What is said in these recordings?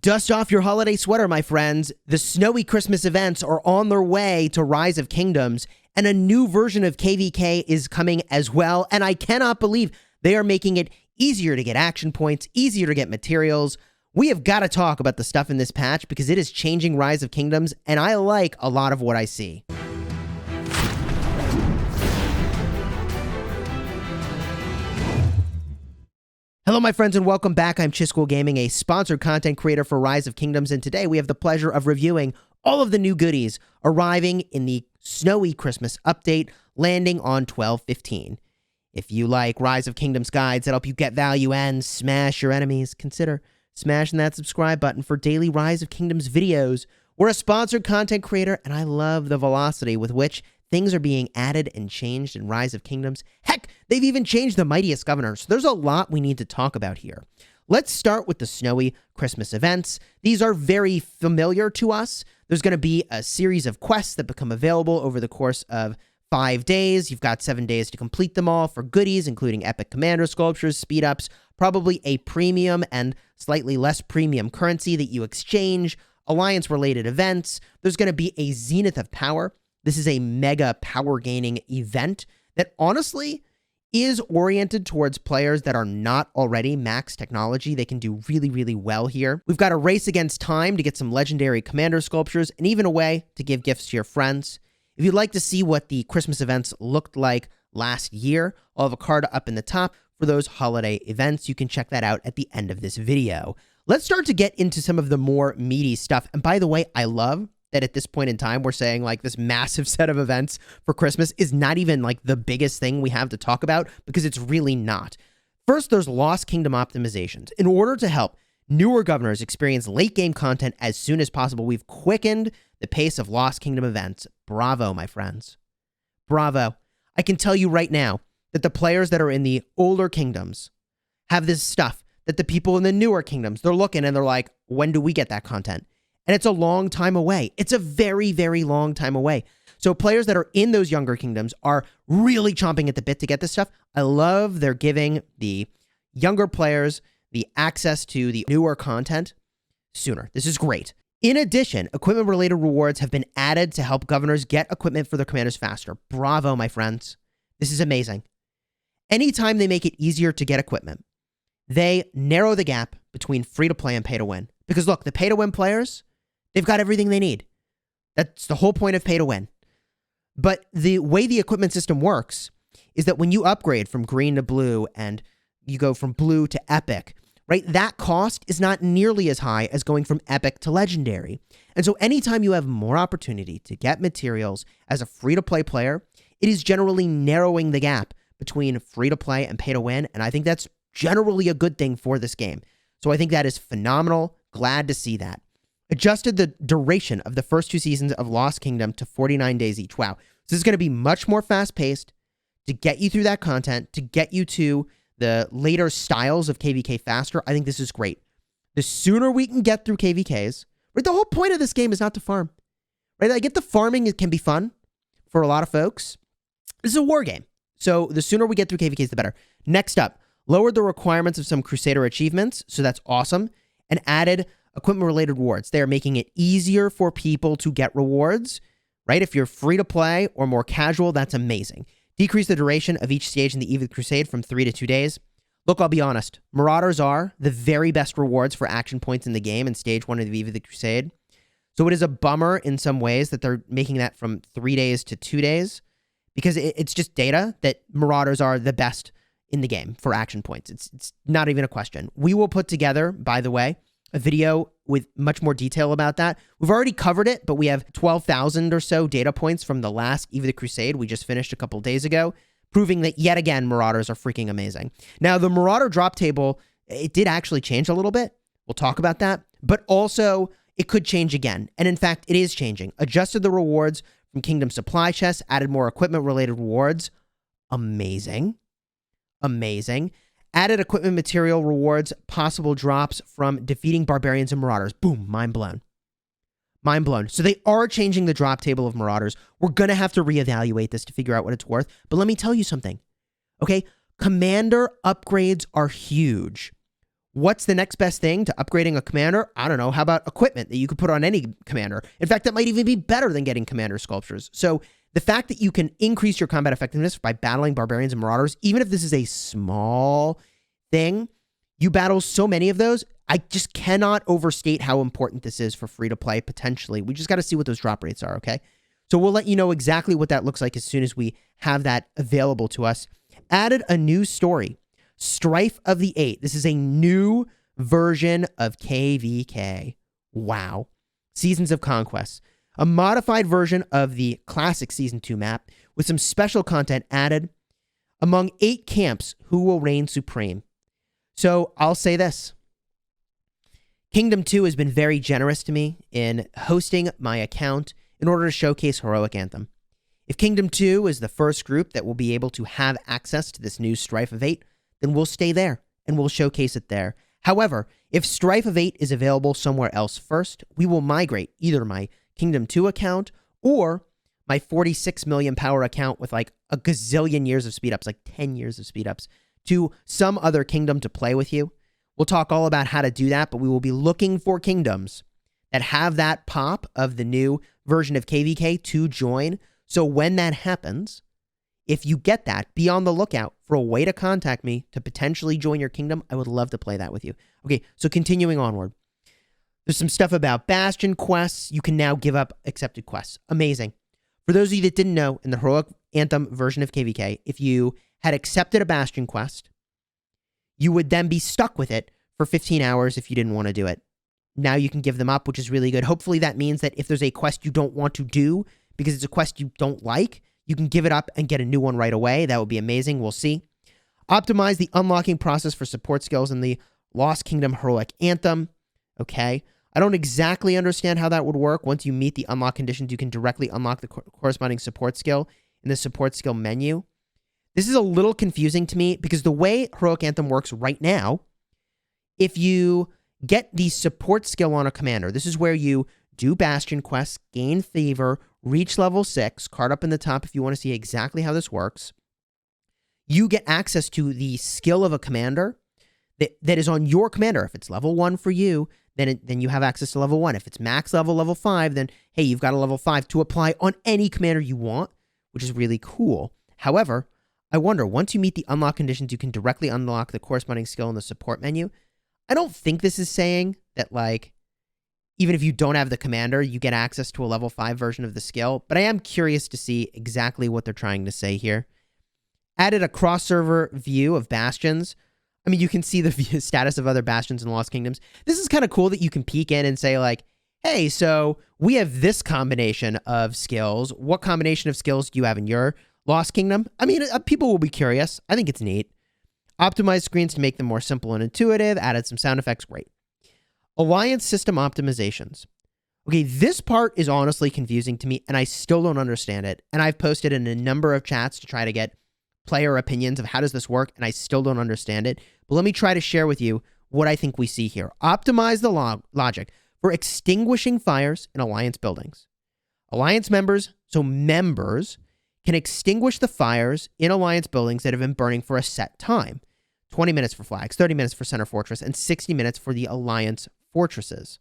Dust off your holiday sweater, my friends. The snowy Christmas events are on their way to Rise of Kingdoms, and a new version of KvK is coming as well, and I cannot believe they are making it easier to get action points, easier to get materials. We have got to talk about the stuff in this patch because it is changing Rise of Kingdoms, and I like a lot of what I see. Hello, my friends, and welcome back. I'm Chisgule Gaming, a sponsored content creator for Rise of Kingdoms, and today we have the pleasure of reviewing all of the new goodies arriving in the snowy Christmas update, landing on 12/15. If you like Rise of Kingdoms guides that help you get value and smash your enemies, consider smashing that subscribe button for daily Rise of Kingdoms videos. We're a sponsored content creator, and I love the velocity with which things are being added and changed in Rise of Kingdoms. Heck, they've even changed the Mightiest governor, so there's a lot we need to talk about here. Let's start with the snowy Christmas events. These are very familiar to us. There's going to be a series of quests that become available over the course of 5 days. You've got 7 days to complete them all for goodies, including epic commander sculptures, speed-ups, probably a premium and slightly less premium currency that you exchange, alliance-related events. There's going to be a Zenith of Power. This is a mega power gaining event that honestly is oriented towards players that are not already max technology. They can do really, really well here. We've got a race against time to get some legendary commander sculptures and even a way to give gifts to your friends. If you'd like to see what the Christmas events looked like last year, I'll have a card up in the top for those holiday events. You can check that out at the end of this video. Let's start to get into some of the more meaty stuff. And by the way, I love that at this point in time, we're saying like this massive set of events for Christmas is not even like the biggest thing we have to talk about because it's really not. First, there's Lost Kingdom optimizations. In order to help newer governors experience late game content as soon as possible, we've quickened the pace of Lost Kingdom events. Bravo, my friends. Bravo. I can tell you right now that the players that are in the older kingdoms have this stuff that the people in the newer kingdoms, they're looking and they're like, when do we get that content? And it's a long time away. It's a very, very long time away. So players that are in those younger kingdoms are really chomping at the bit to get this stuff. I love they're giving the younger players the access to the newer content sooner. This is great. In addition, equipment-related rewards have been added to help governors get equipment for their commanders faster. Bravo, my friends. This is amazing. Anytime they make it easier to get equipment, they narrow the gap between free-to-play and pay-to-win. Because look, the pay-to-win players, they've got everything they need. That's the whole point of pay to win. But the way the equipment system works is that when you upgrade from green to blue and you go from blue to epic, right, that cost is not nearly as high as going from epic to legendary. And so anytime you have more opportunity to get materials as a free-to-play player, it is generally narrowing the gap between free-to-play and pay-to-win. And I think that's generally a good thing for this game. So I think that is phenomenal. Glad to see that. Adjusted the duration of the first 2 seasons of Lost Kingdom to 49 days each. Wow. So this is going to be much more fast-paced to get you through that content, to get you to the later styles of KvK faster. I think this is great. The sooner we can get through KvKs, right? The whole point of this game is not to farm, right? I get the farming, it can be fun for a lot of folks. This is a war game. So the sooner we get through KvKs, the better. Next up, lowered the requirements of some Crusader achievements. So that's awesome. And added equipment-related rewards. They are making it easier for people to get rewards, right? If you're free to play or more casual, that's amazing. Decrease the duration of each stage in the Eve of the Crusade from 3 to 2 days. Look, I'll be honest. Marauders are the very best rewards for action points in the game in stage 1 of the Eve of the Crusade. So it is a bummer in some ways that they're making that from 3 days to 2 days because it's just data that Marauders are the best in the game for action points. It's not even a question. We will put together, by the way, a video with much more detail about that. We've already covered it, but we have 12,000 or so data points from the last Eve of the Crusade we just finished a couple days ago, proving that yet again, Marauders are freaking amazing. Now, the Marauder drop table, it did actually change a little bit. We'll talk about that, but also it could change again. And in fact, it is changing. Adjusted the rewards from Kingdom Supply Chests, added more equipment-related rewards. Amazing. Amazing. Added equipment material rewards, possible drops from defeating barbarians and marauders. Boom, mind blown. Mind blown. So they are changing the drop table of marauders. We're going to have to reevaluate this to figure out what it's worth. But let me tell you something. Okay, commander upgrades are huge. What's the next best thing to upgrading a commander? I don't know. How about equipment that you could put on any commander? In fact, that might even be better than getting commander sculptures. So the fact that you can increase your combat effectiveness by battling barbarians and marauders, even if this is a small thing, you battle so many of those. I just cannot overstate how important this is for free to play potentially. We just got to see what those drop rates are, okay? So we'll let you know exactly what that looks like as soon as we have that available to us. Added a new story, Strife of the Eight. This is a new version of KvK. Wow. Seasons of Conquest. A modified version of the classic Season 2 map with some special content added. Among 8 camps, who will reign supreme? So I'll say this. Kingdom 2 has been very generous to me in hosting my account in order to showcase Heroic Anthem. If Kingdom 2 is the first group that will be able to have access to this new Strife of 8, then we'll stay there and we'll showcase it there. However, if Strife of 8 is available somewhere else first, we will migrate either my Kingdom 2 account or my 46 million power account with like a gazillion years of speedups, like 10 years of speedups, to some other kingdom to play with you. We'll talk all about how to do that, but we will be looking for kingdoms that have that pop of the new version of KvK to join. So when that happens, if you get that, be on the lookout for a way to contact me to potentially join your kingdom. I would love to play that with you. Okay, so continuing onward. There's some stuff about Bastion quests. You can now give up accepted quests. Amazing. For those of you that didn't know, in the Heroic Anthem version of KvK, if you had accepted a Bastion quest, you would then be stuck with it for 15 hours if you didn't want to do it. Now you can give them up, which is really good. Hopefully that means that if there's a quest you don't want to do because it's a quest you don't like, you can give it up and get a new one right away. That would be amazing. We'll see. Optimize the unlocking process for support skills in the Lost Kingdom Heroic Anthem. Okay. I don't exactly understand how that would work. Once you meet the unlock conditions, you can directly unlock the corresponding support skill in the support skill menu. This is a little confusing to me because the way Heroic Anthem works right now, if you get the support skill on a commander, this is where you do Bastion quests, gain favor, reach level 6, card up in the top if you want to see exactly how this works. You get access to the skill of a commander that is on your commander. If it's level 1 for you, then you have access to level 1. If it's max level 5, then hey, you've got a level 5 to apply on any commander you want, which is really cool. However, I wonder, once you meet the unlock conditions, you can directly unlock the corresponding skill in the support menu. I don't think this is saying that, like, even if you don't have the commander, you get access to a level 5 version of the skill, but I am curious to see exactly what they're trying to say here. Added a cross-server view of bastions. I mean, you can see the status of other bastions in Lost Kingdoms. This is kind of cool that you can peek in and say, like, hey, so we have this combination of skills. What combination of skills do you have in your Lost Kingdom? I mean, people will be curious. I think it's neat. Optimized screens to make them more simple and intuitive. Added some sound effects. Great. Alliance system optimizations. Okay, this part is honestly confusing to me, and I still don't understand it. And I've posted in a number of chats to try to get player opinions of how does this work, and I still don't understand it. But let me try to share with you what I think we see here. Optimize the logic for extinguishing fires in Alliance buildings. Alliance members, so members, can extinguish the fires in Alliance buildings that have been burning for a set time. 20 minutes for flags, 30 minutes for Center Fortress, and 60 minutes for the Alliance fortresses.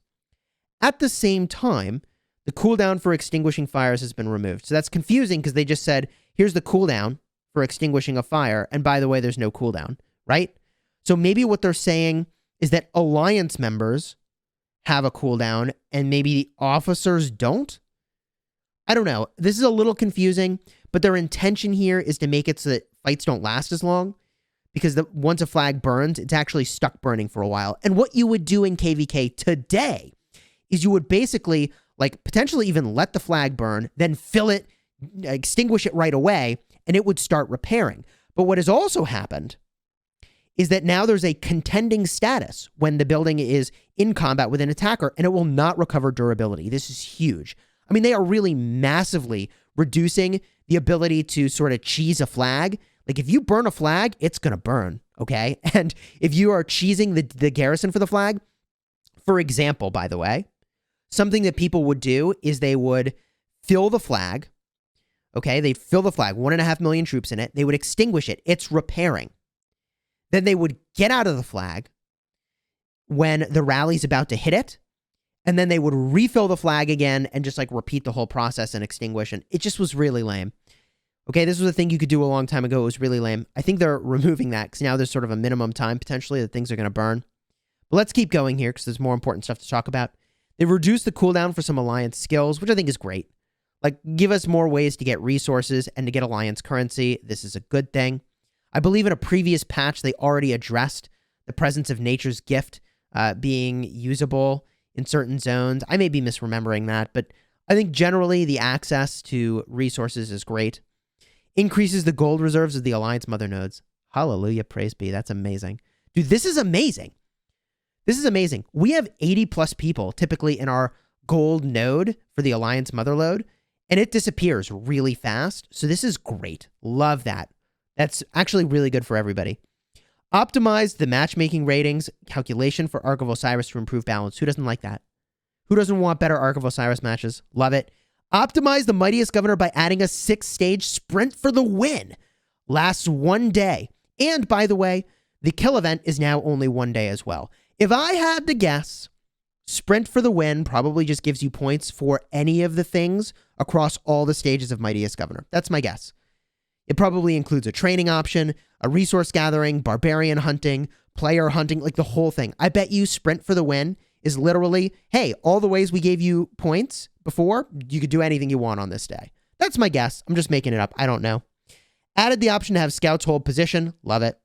At the same time, the cooldown for extinguishing fires has been removed. So that's confusing because they just said, here's the cooldown for extinguishing a fire, and by the way, there's no cooldown, right? So maybe what they're saying is that Alliance members have a cooldown, and maybe the officers don't? I don't know. This is a little confusing, but their intention here is to make it so that fights don't last as long, because once a flag burns, it's actually stuck burning for a while. And what you would do in KvK today is you would basically, like, potentially even let the flag burn, then fill it, extinguish it right away, and it would start repairing. But what has also happened is that now there's a contending status when the building is in combat with an attacker, and it will not recover durability. This is huge. I mean, they are really massively reducing the ability to sort of cheese a flag. Like, if you burn a flag, it's going to burn, okay? And if you are cheesing the garrison for the flag, for example, by the way, something that people would do is they would fill the flag, okay? They'd fill the flag, 1.5 million troops in it. They would extinguish it. It's repairing. Then they would get out of the flag. when the rally's about to hit it, and then they would refill the flag again and just like repeat the whole process and extinguish. And it just was really lame. Okay, this was a thing you could do a long time ago. It was really lame. I think they're removing that because now there's sort of a minimum time potentially that things are going to burn. But let's keep going here because there's more important stuff to talk about. They've reduced the cooldown for some alliance skills, which I think is great. Like, give us more ways to get resources and to get alliance currency. This is a good thing. I believe in a previous patch, they already addressed the presence of nature's gift being usable in certain zones. I may be misremembering that, but I think generally the access to resources is great. Increases the gold reserves of the alliance mother nodes. Hallelujah, praise be. That's amazing. Dude, this is amazing. This is amazing. We have 80 plus people typically in our gold node for the alliance mother load, and it disappears really fast. So this is great. Love that. That's actually really good for everybody. Optimize the matchmaking ratings calculation for Ark of Osiris to improve balance. Who doesn't like that? Who doesn't want better Ark of Osiris matches? Love it. Optimize the Mightiest Governor by adding a 6-stage sprint for the win. Lasts 1 day. And by the way, the kill event is now only 1 day as well. If I had to guess, sprint for the win probably just gives you points for any of the things across all the stages of Mightiest Governor. That's my guess. It probably includes a training option, a resource gathering, barbarian hunting, player hunting, like the whole thing. I bet you sprint for the win is literally, hey, all the ways we gave you points before, you could do anything you want on this day. That's my guess. I'm just making it up. I don't know. Added the option to have scouts hold position. Love it.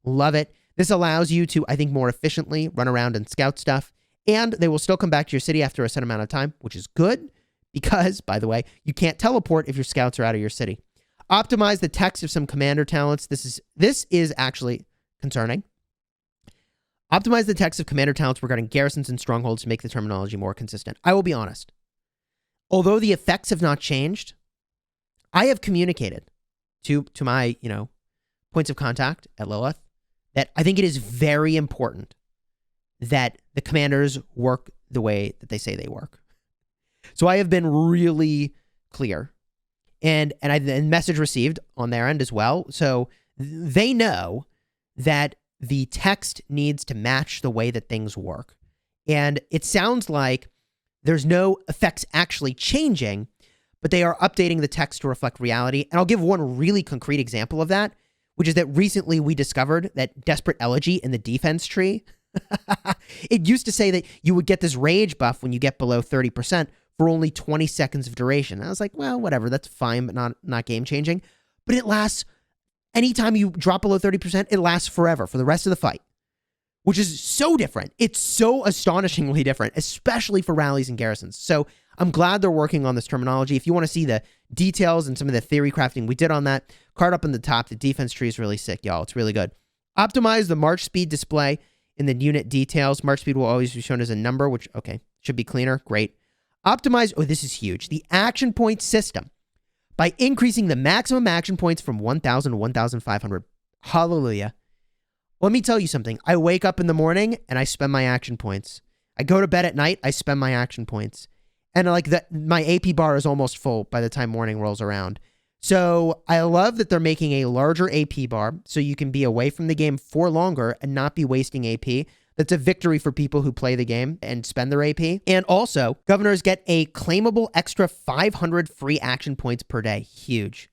Love it. This allows you to, I think, more efficiently run around and scout stuff. And they will still come back to your city after a set amount of time, which is good because, by the way, you can't teleport if your scouts are out of your city. Optimize the text of some commander talents. This is actually concerning. Optimize the text of commander talents regarding garrisons and strongholds to make the terminology more consistent. I will be honest. Although the effects have not changed, I have communicated to my, points of contact at Lilith that I think it is very important that the commanders work the way that they say they work. So I have been really clear. And message received on their end as well. So they know that the text needs to match the way that things work. And it sounds like there's no effects actually changing, but they are updating the text to reflect reality. And I'll give one really concrete example of that, which is that recently we discovered that Desperate Elegy in the defense tree, it used to say that you would get this rage buff when you get below 30%. For only 20 seconds of duration. I was like, well, whatever, that's fine, but not game-changing. But it lasts, anytime you drop below 30%, it lasts forever, for the rest of the fight. Which is so different. It's so astonishingly different, especially for rallies and garrisons. So I'm glad they're working on this terminology. If you want to see the details and some of the theory crafting we did on that, card up in the top, the defense tree is really sick, y'all. It's really good. Optimize the march speed display in the unit details. March speed will always be shown as a number, which, okay, should be cleaner. Great. Optimize, oh, this is huge, the action point system by increasing the maximum action points from 1,000 to 1,500. Hallelujah. Let me tell you something. I wake up in the morning and I spend my action points. I go to bed at night, I spend my action points. And like that, my AP bar is almost full by the time morning rolls around. So I love that they're making a larger AP bar so you can be away from the game for longer and not be wasting AP. That's a victory for people who play the game and spend their AP. And also, governors get a claimable extra 500 free action points per day. Huge.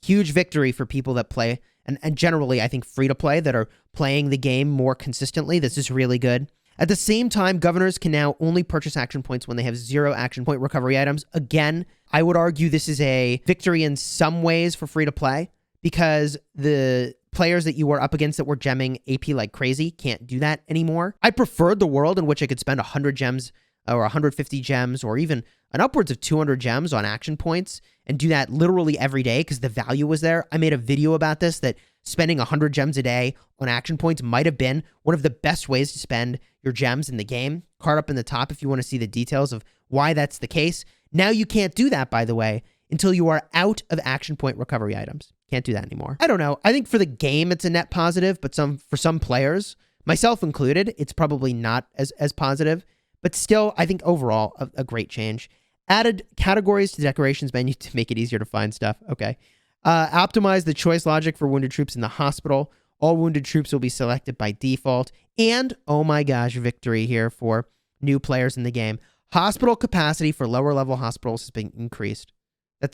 Huge victory for people that play, and generally, I think, free to play, that are playing the game more consistently. This is really good. At the same time, governors can now only purchase action points when they have 0 action point recovery items. Again, I would argue this is a victory in some ways for free to play because the players that you were up against that were gemming AP like crazy can't do that anymore. I preferred the world in which I could spend 100 gems or 150 gems or even an upwards of 200 gems on action points and do that literally every day because the value was there. I made a video about this, that spending 100 gems a day on action points might have been one of the best ways to spend your gems in the game. Card up in the top if you want to see the details of why that's the case. Now you can't do that, by the way, until you are out of action point recovery items. Can't do that anymore. I don't know. I think for the game, it's a net positive, but for some players, myself included, it's probably not as positive. But still, I think overall, a great change. Added categories to the decorations menu to make it easier to find stuff. Okay. Optimize the choice logic for wounded troops in the hospital. All wounded troops will be selected by default. And, oh my gosh, victory here for new players in the game. Hospital capacity for lower level hospitals has been increased.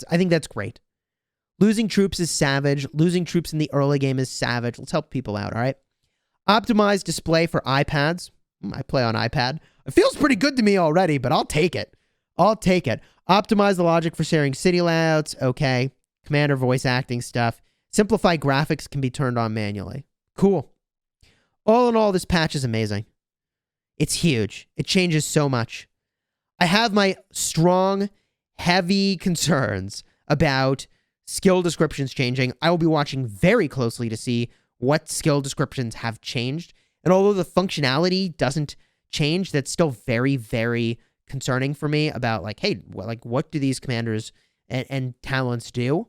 I think that's great. Losing troops is savage. Losing troops in the early game is savage. Let's help people out, all right? Optimized display for iPads. I play on iPad. It feels pretty good to me already, but I'll take it. I'll take it. Optimize the logic for sharing city layouts. Okay. Commander voice acting stuff. Simplify graphics can be turned on manually. Cool. All in all, this patch is amazing. It's huge. It changes so much. I have my strong, heavy concerns about skill descriptions changing. I will be watching very closely to see what skill descriptions have changed. And although the functionality doesn't change, that's still very, very concerning for me about like, hey, what do these commanders and talents do?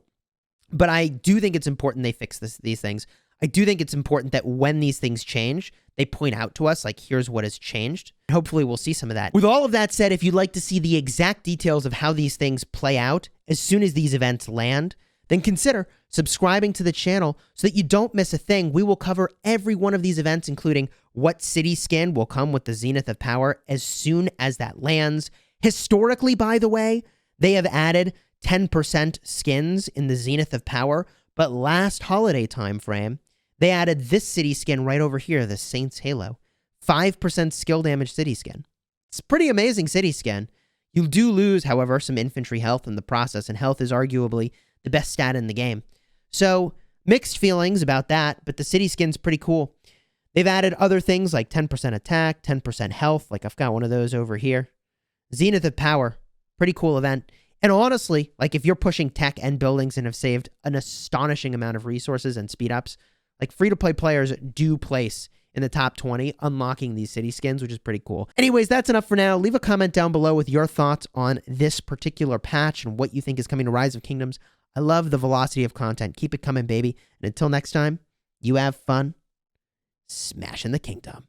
But I do think it's important they fix these things. I do think it's important that when these things change, they point out to us, like, here's what has changed. Hopefully we'll see some of that. With all of that said, if you'd like to see the exact details of how these things play out as soon as these events land, then consider subscribing to the channel so that you don't miss a thing. We will cover every one of these events, including what city skin will come with the Zenith of Power as soon as that lands. Historically, by the way, they have added 10% skins in the Zenith of Power, but last holiday time frame, they added this city skin right over here, the Saints Halo. 5% skill damage city skin. It's a pretty amazing city skin. You do lose, however, some infantry health in the process, and health is arguably the best stat in the game. So, mixed feelings about that, but the city skin's pretty cool. They've added other things like 10% attack, 10% health, like I've got one of those over here. Zenith of Power, pretty cool event. And honestly, like if you're pushing tech and buildings and have saved an astonishing amount of resources and speed ups, like free-to-play players do place in the top 20 unlocking these city skins, which is pretty cool. Anyways, that's enough for now. Leave a comment down below with your thoughts on this particular patch and what you think is coming to Rise of Kingdoms. I love the velocity of content. Keep it coming, baby. And until next time, you have fun smashing the kingdom.